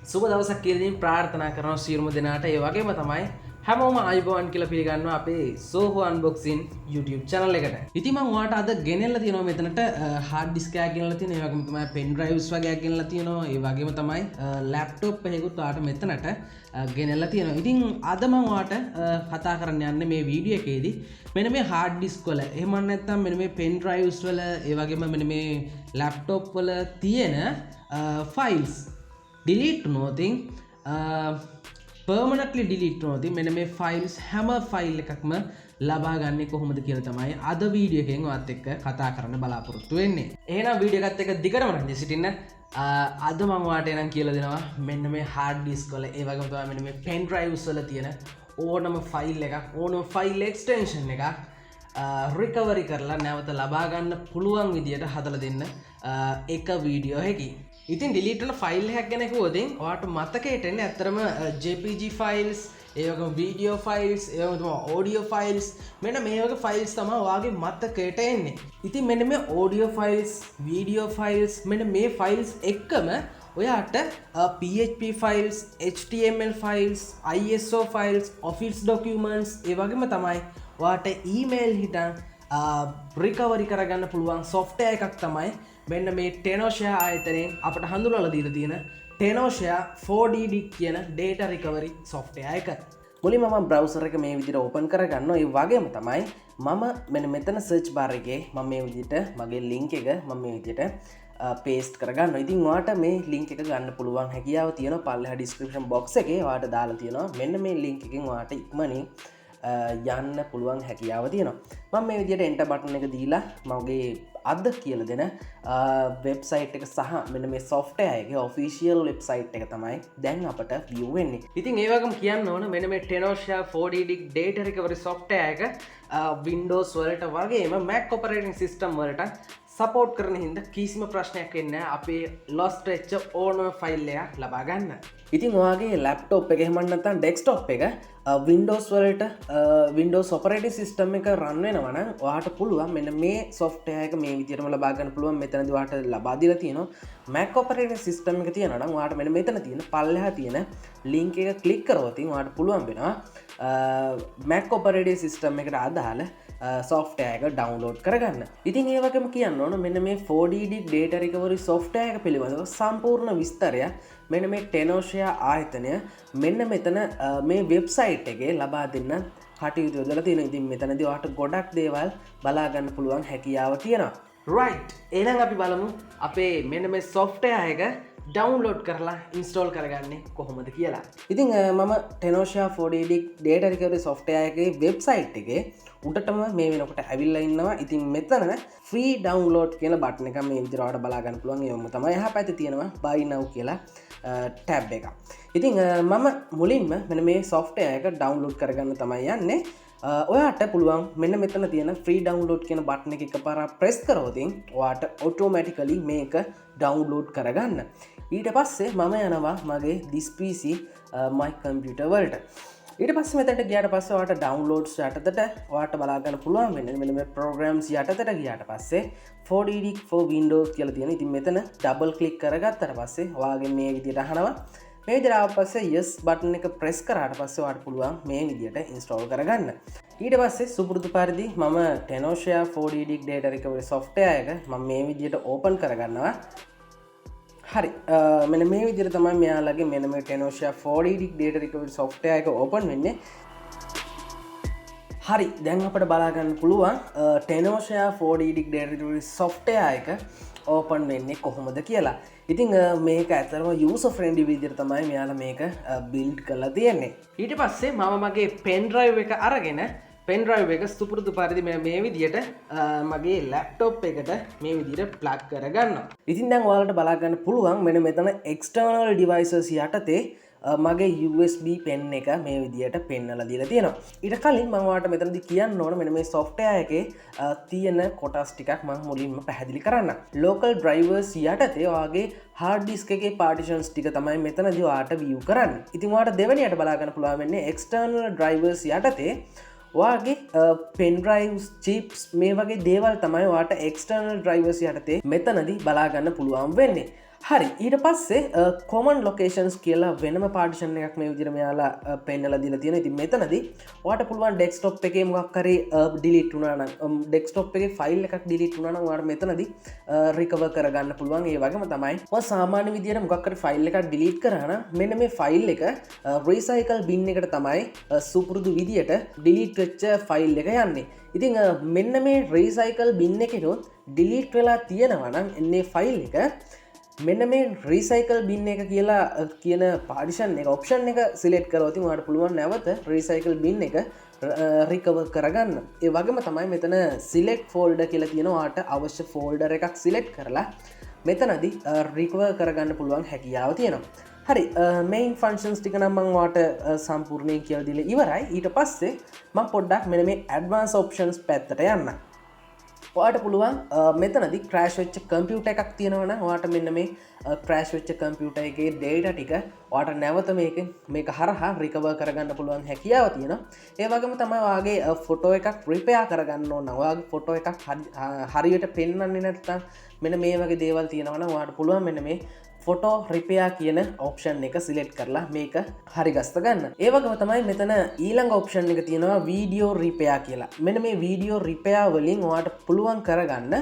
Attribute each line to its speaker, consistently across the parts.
Speaker 1: සුබ දවසක් කියලා ඉතින් ප්‍රාර්ථනා කරනවා සියලුම දෙනාට. ඒ වගේම තමයි හැමෝම ආයුබෝවන් කියලා පිළිගන්නවා අපේ සෝහෝ අන්බොක්සින් YouTube channel එකට. ඉතින් මම ඔයාලට අද ගෙනල්ලා තියෙනවා මෙතනට hard disk එකක් ගෙනල්ලා තියෙනවා. ඒ වගේම තමයි pen drives වගේක් ගෙනල්ලා තියෙනවා. ඒ වගේම තමයි laptop එකකුත් ඔයාලට මෙතනට ගෙනල්ලා තියෙනවා. ඉතින් අද මම ඔයාලට කතා කරන්න යන්නේ මේ වීඩියෝ එකේදී මෙන්න මේ hard disk වල එහෙම නැත්නම් මෙන්න මේ pen drives වල ඒ වගේම මෙන්න මේ laptop වල තියෙන files delete නොතින් permanently delete නොතින් මෙන්න මේ files හැම ෆයිල් එකක්ම ලබා ගන්න කොහොමද කියලා තමයි අද වීඩියෝ එකෙන් ඔයත් එක්ක කතා කරන්න බලාපොරොත්තු වෙන්නේ. එහෙනම් වීඩියෝ එකත් එක්ක දිගටම රැඳී සිටින්න. අද මම ඔයාලට එනම් කියලා දෙනවා මෙන්න මේ hard disk වල ඒ වගේම තමයි මෙන්න මේ pen drives වල තියෙන ඕනම ෆයිල් එකක් ඕනම ෆයිල් එක්ස්ටෙන්ෂන් එකක් රිකවරි කරලා නැවත ලබා ගන්න පුළුවන් විදියට හදලා දෙන්න එක වීඩියෝ එකකින්. ඉතින් ඩිලීට් වල ෆයිල් එකක් ගැන කිව්වොතින් ඔයාලට මතකයට එන්නේ ඇත්තරම JPG ෆයිල්ස් ඒ වගේම වීඩියෝ ෆයිල්ස් ඒ වගේම තමයි ඔඩියෝ ෆයිල්ස් මෙන්න මේ වගේ ෆයිල්ස් තමයි ඔයාගේ මතකයට එන්නේ. ඉතින් මෙන්න මේ ඔඩියෝ ෆයිල්ස් වීඩියෝ ෆයිල්ස් මෙන්න මේ ෆයිල්ස් එක්කම ඔයාට PHP files HTML files ISO files office documents ඒ වගේම තමයි ඔයාට ඊමේල් හිටන් රිකවරි කරගන්න පුළුවන් software එකක් තමයි මෙන්න මේ Tenorshare ආයතනයෙන් අපට හඳුන්වලා දීලා තියෙන Tenorshare 4DD කියන data recovery software එක. මුලින්ම මම browser එක මේ විදිහට open කරගන්නවා. ඒ වගේම තමයි මම මෙන්න මෙතන search bar එකේ මම මේ විදිහට මගේ link එක මම මේ විදිහට paste කරගන්නවා. ඉතින් ඔයාට මේ link එක ගන්න පුළුවන් හැකියාව තියෙනවා පල්ලෙහා description box එකේ ඔයාට දාලා තියෙනවා. මෙන්න මේ link එකෙන් ඔයාට ඉක්මනින් යන්න පුළුවන් හැකියාව තියෙනවා. මම මේ විදිහට enter button එක දීලා මගේ අද කියලා දෙන වෙබ්සයිට් එක සහ මෙන්න මේ software එකේ official website එක තමයි දැන් අපට view වෙන්නේ. ඉතින් ඒ වගේම කියන්න ඕන මෙන්න මේ Tenorshare 4DD data recovery software එක Windows වලට වගේම Mac operating system වලට සපෝට් කරන හින්දා කිසිම ප්‍රශ්නයක් වෙන්නේ නැහැ අපේ lost වෙච්ච ඕනම ෆයිල් එකක් ලබා ගන්න. ඉතින් ඔයාගේ ලැප්ටොප් එක එහෙම නැත්නම් ඩෙස්ක්ටොප් එක Windows වලට Windows operating system එක run වෙනවා නම් ඔයාට පුළුවන් මෙන්න මේ software එක මේ විදිහටම ලබා ගන්න පුළුවන්. මෙතනදී ඔයාට ලබා දීලා තියෙනවා Mac operating system එක තියෙනවා නම් ඔයාට මෙන්න මෙතන තියෙන පල්ලෙහා තියෙන link එක click කරවොත් ඔයාට පුළුවන් වෙනවා Mac operating system එකට අදාළ software එක download කරගන්න. ඉතින් ඒ වගේම කියන්න ඕන මෙන්න මේ 4DD data recovery software එක පිළිබඳව සම්පූර්ණ විස්තරයක් මෙන්න මේ Tenorshare ආයතනය මෙන්න මෙතන මේ වෙබ්සයිට් එකේ ලබා දෙන්න කටයුතු යොදලා තියෙනවා. ඉතින් මෙතනදී ඔයාලට ගොඩක් දේවල් බලා ගන්න පුළුවන් හැකියාව තියෙනවා. right එහෙනම් අපි බලමු අපේ මෙන්න මේ software එක download කරලා install කරගන්නේ කොහොමද කියලා. ඉතින් මම Tenorshare 4DD data recovery software එකේ website එකේ උඩටම මේ වෙනකොට ඇවිල්ලා ඉන්නවා. ඉතින් මෙතන free download කියන බටන් එක මේ විදිහට ඔයාලට බලා ගන්න පුළුවන්. ඒවම තමයි එහා පැත්තේ තියෙනවා buy now කියලා tab එක. ඉතින් මම මුලින්ම මෙන්න මේ software එක download කරගන්න තමයි යන්නේ. ඔයාට පුළුවන් මෙන්න මෙතන තියෙන free download කියන බටන් එක එකපාරක් press කරොත් ඔයාට automatically මේක download කරගන්න. ඊට පස්සේ මම යනවා මගේ this PC my computer වලට. ඊට පස්සේ මෙතනට ගියාට පස්සේ ඔයාට downloads යටතට ඔයාට බලා ගන්න පුළුවන් වෙන්නේ මෙන්න මේ programs යටතට ගියාට පස්සේ 4DD for Windows කියලා තියෙනවා. ඉතින් මෙතන double click කරගත්තට පස්සේ ඔයාගේ මේ විදිහට අහනවා. මේ විදිහට ආව පස්සේ yes button එක press කරාට පස්සේ ඔයාට පුළුවන් මේ විදිහට install කරගන්න. ඊට පස්සේ සුපුරුදු පරිදි මම Tenorshare 4DD data recovery software එක මම මේ විදිහට open කරගන්නවා. හරි මෙන්න මේ විදිහට තමයි මෙයාලගේ මෙන්න මේ Tenorshare 4DD data recovery software එක open වෙන්නේ. හරි දැන් අපිට බලා ගන්න පුළුවන් Tenorshare 4DD data recovery software එක open වෙන්නේ කොහොමද කියලා. ඉතින් මේක ඇත්තටම user friendly විදිහට තමයි මෙයාලා මේක build කරලා තියෙන්නේ. ඊට පස්සේ මම මගේ pen drive එක අරගෙන pen drive එක සුපුරුදු පරිදි මේ විදිහට මගේ laptop එකට මේ විදිහට plug කරගන්නවා. ඉතින් දැන් ඔයාලට බලා ගන්න පුළුවන් මෙන්න මෙතන external devices යටතේ මගේ USB pen එක මේ විදිහට පෙන්වලා දීලා තියෙනවා. ඊට කලින් මම ඔයාලට මෙතනදී කියන්න ඕන මෙන්න මේ software එකේ තියෙන කොටස් ටිකක් මම මුලින්ම පැහැදිලි කරන්නම්. local drivers යටතේ ඔයාගේ hard disk එකේ partitions ටික තමයි මෙතනදී ඔයාලට view කරන්න. ඉතින් ඔයාලට දෙවෙනියට බලා ගන්න පුළුවන් වෙන්නේ external drivers යටතේ ඔයාගේ pen drives chips මේ වගේ දේවල් තමයි ඔයාලට external drivers යටතේ මෙතනදී බලා ගන්න පුළුවන් වෙන්නේ. හරි ඊට පස්සේ කොමන් ලොකේෂන්ස් කියලා වෙනම පාටිෂන් එකක් මේ විදිහට මෙයාලා පෙන්නලා දීලා තියෙනවා. ඉතින් මෙතනදී ඔයාලට පුළුවන් ඩෙස්ක්ටොප් එකේ මොකක් හරි ඩිලීට් වුණා නම් ඩෙස්ක්ටොප් එකේ ෆයිල් එකක් ඩිලීට් වුණා නම් ඔයාලට මෙතනදී රිකවර් කරගන්න පුළුවන්. ඒ වගේම තමයි ඔයා සාමාන්‍ය විදිහට මොකක් හරි ෆයිල් එකක් ඩිලීට් කරා නම් මෙන්න මේ ෆයිල් එක රීසයිකල් බින් එකට තමයි සුපුරුදු විදිහට ඩිලීට් වෙච්ච ෆයිල් එක යන්නේ. ඉතින් මෙන්න මේ රීසයිකල් බින් එකේනොත් ඩිලීට් වෙලා තියෙනවා නම් එන්නේ ෆයිල් එක මෙන්න මේ රීසයිකල් බින් එක කියලා කියන පාඩිෂන් එක ඔප්ෂන් එක සිලෙක්ට් කරොත් ඔයාලට පුළුවන් නැවත රීසයිකල් බින් එක රිකවර් කරගන්න. ඒ වගේම තමයි මෙතන සිලෙක්ට් ෆෝල්ඩර් කියලා තියෙනවා. ඔයාලට අවශ්‍ය ෆෝල්ඩර් එකක් සිලෙක්ට් කරලා මෙතනදී රිකවර් කරගන්න පුළුවන් හැකියාව තියෙනවා. හරි මේන් ෆන්ක්ෂන්ස් ටික නම් මම ඔයාලට සම්පූර්ණයෙන් කියලා දීලා ඉවරයි. ඊට පස්සේ මම පොඩ්ඩක් මෙන්න මේ ඇඩ්වාන්ස් ඔප්ෂන්ස් පැත්තට යන්න. ඔයාලට පුළුවන් මෙතනදී ක්‍රෑෂ් වෙච්ච කම්පියුටර් එකක් තියෙනවා නම් ඔයාලට මෙන්න මේ ක්‍රෑෂ් වෙච්ච කම්පියුටර් එකේ data ටික ඔයාලට නැවත මේක හරහා රිකවර් කරගන්න පුළුවන් හැකියාව තියෙනවා. ඒ වගේම තමයි ඔයාගේ ෆොටෝ එකක් රිපෙයාර් කරගන්න ඕන නම් ඔයාගේ ෆොටෝ එකක් හරියට පෙන්වන්නේ නැත්නම් මෙන්න මේ වගේ දේවල් තියෙනවා නම් ඔයාලට පුළුවන් මෙන්න මේ ෆොටෝ රිපෙයාර් කියන ඔප්ෂන් එක සිලෙක්ට් කරලා මේක හරි ගස්ත ගන්න. ඒ වගේම තමයි මෙතන ඊළඟ ඔප්ෂන් එක තියෙනවා වීඩියෝ රිපෙයාර් කියලා. මෙන්න මේ වීඩියෝ රිපෙයාර් වලින් ඔයාලට පුළුවන් කරගන්න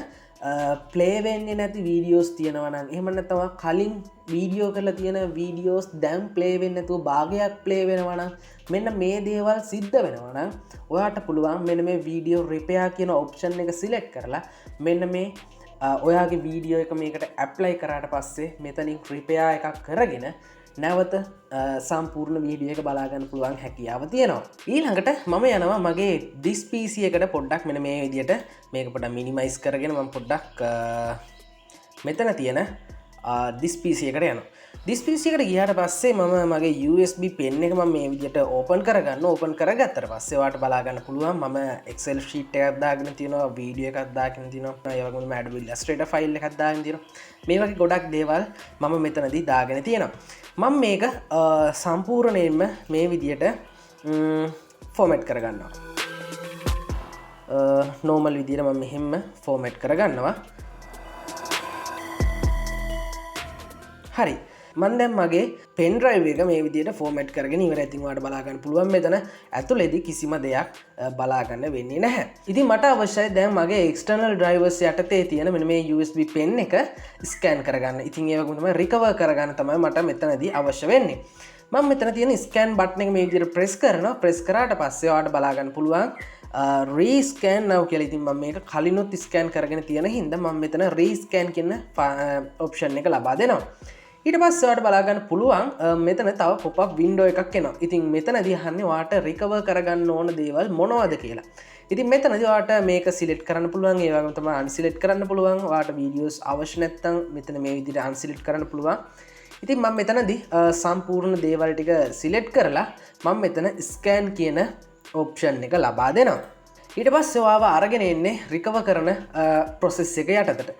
Speaker 1: ප්ලේ වෙන්නේ නැති වීඩියෝස් තියෙනවා නම් එහෙම නැත්නම් කලින් වීඩියෝ කරලා තියෙන වීඩියෝස් දැන් ප්ලේ වෙන්නේ නැතුව භාගයක් ප්ලේ වෙනවා නම් මෙන්න මේ දේවල් සිද්ධ වෙනවා නම් ඔයාලට පුළුවන් මෙන්න මේ වීඩියෝ රිපෙයාර් කියන ඔප්ෂන් එක සිලෙක්ට් කරලා මෙන්න මේ ඔයාගේ වීඩියෝ එක මේකට ඇප්ලයි කරාට පස්සේ මෙතනින් රිපෙයාර් එකක් කරගෙන නැවත සම්පූර්ණ වීඩියෝ එක බලාගන්න පුළුවන් හැකියාව තියෙනවා. ඊළඟට මම යනවා මගේ දිස් PC එකට පොඩ්ඩක් මෙන්න මේ විදිහට මේක පොඩ්ඩක් මිනිමයිස් කරගෙන මම පොඩ්ඩක් මෙතන තියෙන දිස් PC එකට යනවා. දිස් PC එකට ගියාට පස්සේ මම මගේ USB pen එක මම මේ විදිහට ඕපන් කරගන්න. ඕපන් කරගත්තට පස්සේ ඔයාලට බලා ගන්න පුළුවන් මම Excel sheet එකක් දාගෙන තියෙනවා, වීඩියෝ එකක් දාගෙන තියෙනවා, ඒ වගේම Adobe Illustrator ෆයිල් එකක් දාගෙන තියෙනවා. මේ වගේ ගොඩක් දේවල් මම මෙතනදී දාගෙන තියෙනවා. මම මේක සම්පූර්ණයෙන්ම මේ විදිහට ෆෝමැට් කරගන්නවා. නෝමල් විදිහට මම මෙහෙම ෆෝමැට් කරගන්නවා. හරි මම දැන් මගේ පෙන් ඩ්‍රයිව් එක මේ විදිහට ෆෝමැට් කරගෙන ඉවරයි. ඉතින් ඔයාලට බලා ගන්න පුළුවන් මෙතන ඇතුළේදී කිසිම දෙයක් බලා ගන්න වෙන්නේ නැහැ. ඉතින් මට අවශ්‍යයි දැන් මගේ එක්ස්ටර්නල් ඩ්‍රයිවර්ස් යටතේ තියෙන මෙන්න මේ USB pen එක ස්කෑන් කරගන්න. ඉතින් ඒ වගේම තමයි රිකවර් කරගන්න තමයි මට මෙතනදී අවශ්‍ය වෙන්නේ. මම මෙතන තියෙන ස්කෑන් බටන් එක මේ විදිහට ප්‍රෙස් කරනවා. ප්‍රෙස් කරාට පස්සේ ඔයාලට බලා ගන්න පුළුවන් රීස්කෑන් now කියලා. ඉතින් මම මේක කලිනුත් ස්කෑන් කරගෙන තියෙන හින්දා මම මෙතන රීස්කෑන් කියන ඔප්ෂන් එක ලබා දෙනවා. ඊට පස්සේ ඔයාලට බලා ගන්න පුළුවන් මෙතන තව pop-up window එකක් එනවා. ඉතින් මෙතනදී අහන්නේ ඔයාලට recover කරගන්න ඕන දේවල් මොනවද කියලා. ඉතින් මෙතනදී ඔයාලට මේක select කරන්න පුළුවන්. ඒ වගේම තමයි unselect කරන්න පුළුවන්. ඔයාලට videos අවශ්‍ය නැත්නම් මෙතන මේ විදිහට unselect කරන්න පුළුවන්. ඉතින් මම මෙතනදී සම්පූර්ණ දේවල් ටික select කරලා මම මෙතන scan කියන option එක ලබා දෙනවා. ඊට පස්සේ ඔයාව අරගෙන එන්නේ recover කරන process එක යටතට.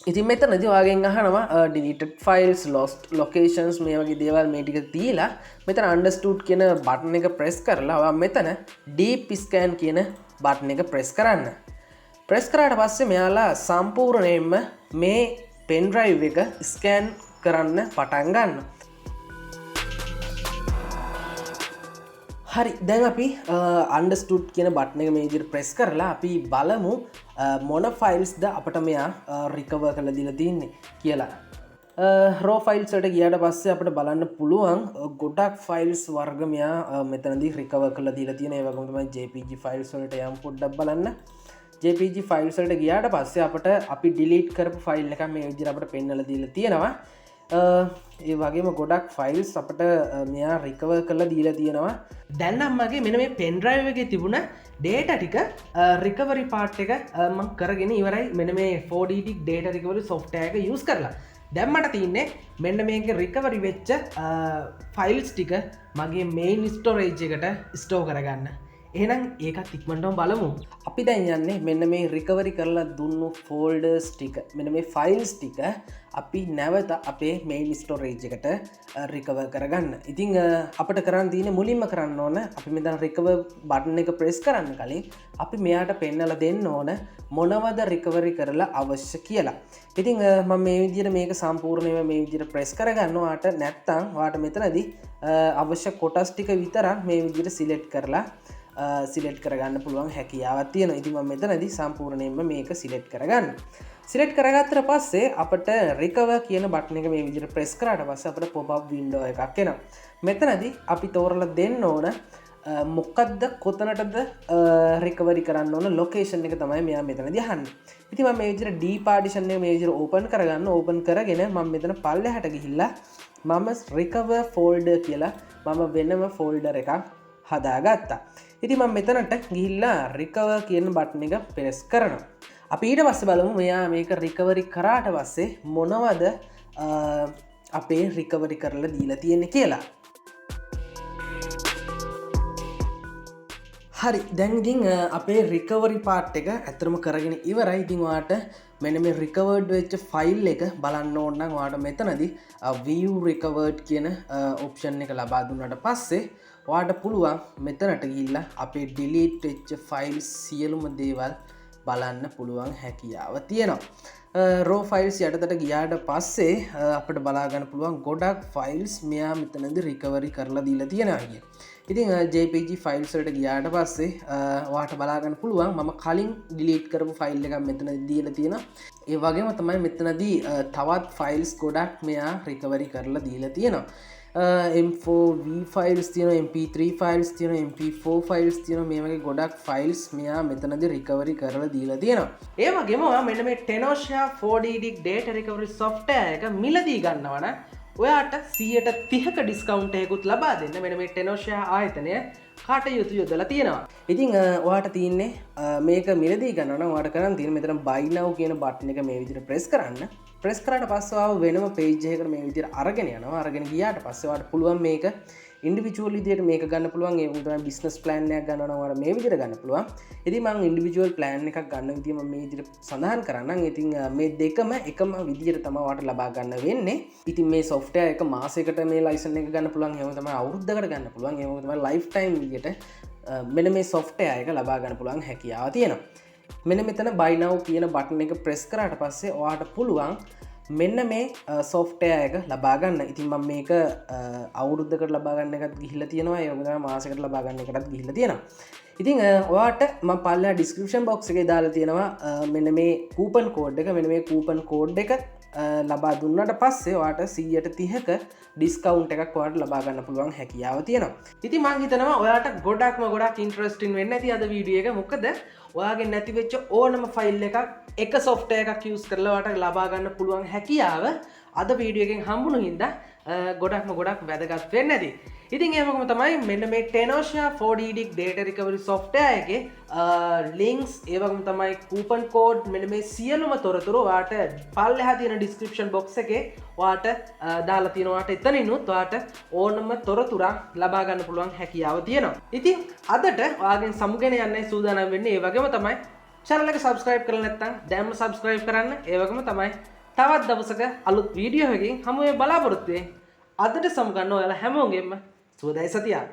Speaker 1: ඉතින් මෙතනදී ඔයාගෙන් අහනවා deleted files, lost locations මේ වගේ දේවල් මේ ටික දීලා මෙතන understood කියන බටන් එක press කරලා ඔයා මෙතන deep scan කියන බටන් එක press කරන්න. press කරාට පස්සේ මෙයාලා සම්පූර්ණයෙන්ම මේ pen drive එක scan කරන්න පටන් ගන්නවා. හරි දැන් අපි understood කියන බටන් එක මේ විදිහට press කරලා අපි බලමු මොන ෆයිල්ස් ද අපට මෙයා රිකවර් කරලා දීලා තින්නේ කියලා. raw files වලට ගියාට පස්සේ අපිට බලන්න පුළුවන් ගොඩක් ෆයිල්ස් වර්ග මෙයා මෙතනදී රිකවර් කරලා දීලා තියෙනවා. ඒ වගේම තමයි JPG ෆයිල්ස් වලට යම් පොඩ්ඩක් බලන්න. JPG ෆයිල්ස් වලට ගියාට පස්සේ අපිට අපි delete කරපු ෆයිල් එකක් මේ විදිහට අපිට පෙන්නලා දීලා තියෙනවා. ඒ වගේම ගොඩක් ෆයිල්ස් අපට මෙයා රිකවර් කරලා දීලා තියෙනවා. දැන් නම් මගේ මෙන්න මේ පෙන් ඩ්‍රයිව් එකේ තිබුණ data ටික රිකවරි පාර්ට් එක මම කරගෙන ඉවරයි. මෙන්න මේ 4DT data recovery software එක use කරලා. දැන් මට තියෙන්නේ මෙන්න මේක රිකවරි වෙච්ච ෆයිල්ස් ටික මගේ main storage එකට store කරගන්න. එහෙනම් ඒකත් ඉක්මනටම බලමු. අපි දැන් යන්නේ මෙන්න මේ රිකවරි කරලා දුන්නු ෆෝල්ඩර්ස් ටික. මෙන්න මේ ෆයිල්ස් ටික අපි නැවත අපේ මේන් ස්ටෝරේජ් එකට රිකවර් කරගන්න. ඉතින් අපිට කරන්න තියෙන්නේ මුලින්ම කරන්න ඕන අපි මෙතන රිකවර් බටන් එක ප්‍රෙස් කරන්න කලින් අපි මෙයාට පෙන්නලා දෙන්න ඕන මොනවද රිකවරි කරලා අවශ්‍ය කියලා. ඉතින් මම මේ විදිහට මේක සම්පූර්ණයෙන්ම මේ විදිහට ප්‍රෙස් කරගන්නවා. වාට නැත්තම් වාට මෙතනදී අවශ්‍ය කොටස් ටික විතරක් මේ විදිහට සිලෙක්ට් කරලා සිලෙට් කරගන්න පුළුවන් හැකියාවක් තියෙනවා. ඉතින් මම මෙතනදී සම්පූර්ණයෙන්ම මේක සිලෙක්ට් කරගන්න. සිලෙක්ට් කරගත්තට පස්සේ අපිට රිකවර් කියන බටන් එක මේ විදිහට ප්‍රෙස් කරාට පස්සේ අපිට pop up window එකක් එනවා. මෙතනදී අපි තෝරලා දෙන්න ඕන මොකක්ද කොතනටද රිකවරි කරන්න ඕන ලොකේෂන් එක තමයි මෙයා මෙතනදී අහන්නේ. ඉතින් මම මේ විදිහට D partition එක මේ විදිහට ඕපන් කරගන්න. ඕපන් කරගෙන මම මෙතන පල්ලෙහාට ගිහිල්ලා මම රිකවර් ෆෝල්ඩර් කියලා මම වෙනම ෆෝල්ඩර් එකක් හදාගත්තා. ඉතින් මම මෙතනට ගිහිල්ලා රිකවර් කියන බටන් එක ප්‍රෙස් කරනවා. අපි ඊට පස්සේ බලමු මෙයා මේක රිකවරි කරාට පස්සේ මොනවද අපේ රිකවරි කරලා දීලා තියෙන්නේ කියලා. හරි දැන් ඉතින් අපේ රිකවරි පාර්ට් එක ඇත්තටම කරගෙන ඉවරයි. ඉතින් ඔයාලට මෙන්න මේ රිකවර්ඩ් වෙච්ච ෆයිල් එක බලන්න ඕන නම් ඔයාලට මෙතනදී view recovered කියන ඔප්ෂන් එක ලබා දුන්නාට පස්සේ ඔයාලට පුළුවන් මෙතනට ගිහිල්ලා අපේ delete වෙච්ච ෆයිල්ස් සියලුම දේවල් බලන්න පුළුවන් හැකියාව තියෙනවා. raw files යටතට ගියාට පස්සේ අපිට බලා ගන්න පුළුවන් ගොඩක් ෆයිල්ස් මෙයා මෙතනදී රිකවරි කරලා දීලා තියෙනවා කිය. ඉතින් JPG ෆයිල්ස් වලට ගියාට පස්සේ ඔයාලට බලා ගන්න පුළුවන් මම කලින් delete කරපු ෆයිල් එකක් මෙතනදී දීලා තියෙනවා. ඒ වගේම තමයි මෙතනදී තවත් ෆයිල්ස් ගොඩක් මෙයා රිකවරි කරලා දීලා තියෙනවා. M4V ෆයිල්ස් තියෙනවා, MP3 ෆයිල්ස් තියෙනවා, MP4 ෆයිල්ස් තියෙනවා. මේ වගේ ගොඩක් ෆයිල්ස් මෙයා මෙතනදී රිකවරි කරලා දීලා තියෙනවා. ඒ වගේම ඔයා මෙන්න මේ Tenosha 4DD data recovery software එක මිලදී ගන්නවා නම් ඔයාට 130ක ඩිස්කවුන්ට් එකකුත් ලබා දෙන්න මෙන්න මේ Tenosha ආයතනය කටයුතු යොදලා තියෙනවා. ඉතින් ඔයාට තියෙන්නේ මේක මිලදී ගන්නවා නම් ඔයාට කරන්න තියෙන්නේ මෙතන buy now කියන බටන් එක මේ විදිහට ප්‍රෙස් කරන්න. ප්‍රෙස් කරාට පස්සේ ආව වෙනම පේජ් එකකට මේ විදිහට අරගෙන යනවා. අරගෙන ගියාට පස්සේ ඔයාට පුළුවන් මේක ඉන්ඩිවිජුවල් විදිහට මේක ගන්න පුළුවන්. ඒ වගේම බිස්නස් ප්ලෑන් එකක් ගන්නවා නම් ඔයාලා මේ විදිහට ගන්න පුළුවන්. ඉතින් මම ඉන්ඩිවිජුවල් ප්ලෑන් එකක් ගන්න විදිහ මම මේ විදිහට සඳහන් කරන්නම්. ඉතින් මේ දෙකම එකම විදිහට තමයි ඔයාට ලබා ගන්න වෙන්නේ. ඉතින් මේ software එක මාසයකට මේ ලයිසන් එක ගන්න පුළුවන්. එහෙම තමයි අවුරුද්දකට ගන්න පුළුවන්. එහෙම තමයි ලයිෆ් ටයිම් විදිහට මෙන්න මේ software එක ලබා ගන්න පුළුවන් හැකියාව තියෙනවා. මෙන්න මෙතන buy now කියන බටන් එක ප්‍රෙස් කරාට පස්සේ ඔයාට පුළුවන් මෙන්න මේ software එක ලබා ගන්න. ඉතින් මම මේක අවුරුද්දකට ලබා ගන්න එකත් ගිහිල්ලා තියෙනවා. ඒ වගේම මාසයකට ලබා ගන්න එකටත් ගිහිල්ලා තියෙනවා. ඉතින් ඔයාට මම පල්ලා description box එකේ දාලා තියෙනවා මෙන්න මේ coupon code එක. මෙන්න මේ coupon code එක ලබා දුන්නට පස්සේ ඔයාට 130ක ඩිස්කවුන්ට් එකක් ඔයාට ලබා ගන්න පුළුවන් හැකියාව තියෙනවා. ඉතින් මම හිතනවා ඔයාට ගොඩක් ඉන්ටරෙස්ටිං වෙන්න ඇති අද වීඩියෝ එක. මොකද ඔයාගේ නැති වෙච්ච ඕනම ෆයිල් එකක් එක software එකක් use කරලා ඔයාට ලබා ගන්න පුළුවන් හැකියාව අද වීඩියෝ එකෙන් හම්බුණු හින්දා ගොඩක් වැදගත් වෙන්න ඇති. ඉතින් ඒවගේම තමයි මෙන්න මේ Tenosha 4DD data recovery software එකේ links ඒ වගේම තමයි coupon code මෙන්න මේ සියලුම තොරතුරු ඔයාට පල්ලෙහා තියෙන description box එකේ ඔයාට දාලා තියෙනවා. ඔයාට එතනිනුත් ඔයාට ඕනම තොරතුරක් ලබා ගන්න පුළුවන් හැකියාව තියෙනවා. ඉතින් අදට ඔයාගෙන් සමුගෙන යන්නයි සූදානම් වෙන්නේ. ඒ වගේම තමයි channel එක subscribe කරලා නැත්නම් දැන්ම subscribe කරන්න. ඒ වගේම තමයි තවත් දවසක අලුත් වීඩියෝ එකකින් හමු වෙන්න බලාපොරොත්තු වෙන්නේ. අදට සමු ගන්න ඔයාලා හැමෝගෙම සුවදායි සතියක්.